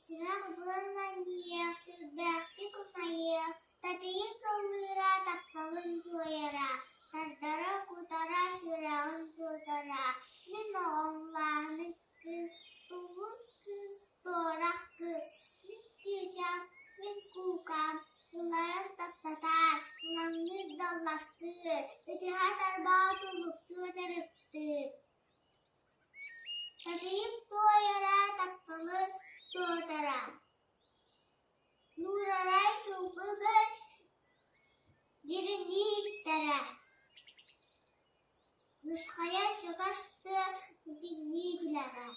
Surak bermanja sudah dikumaya, tadi kelira tak talun tuayara, tardara kutara suraun tutara, minong langit kes, tuluk kes, torak kes, cicak, kukam, ularan tak tatar, menangis dalas kes, kejahat arbaa tuluk tuajariptir. Tadi tuayara tak talun tutara. Nuraray çubuğun cirini istere. Nuskaya çıkastı cinni gülere.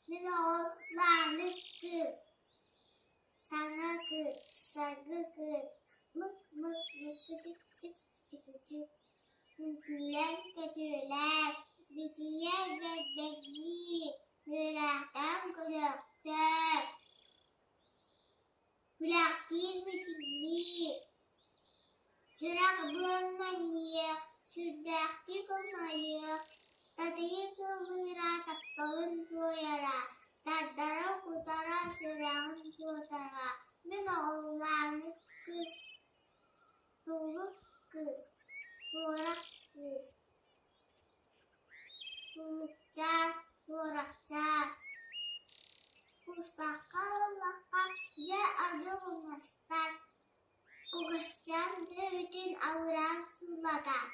Minoğlanı kır. Sana kır, sargı kır. Mık mık mıskı çık çık çıkı çık. Gülen kötüler, bitiyer ve bekli. Yürekten kulüktür. Kulak değil mi cinni? Surak bermanja sudah dikumaya, tadi kelira tak talun tuayara, tardara kutara suraun tutara, minong langit kes, tuluk kes, torak kes, tuluk car, torak car. Pustaka lakak ja ada memastar. Kugas jam bütün auran sulatan.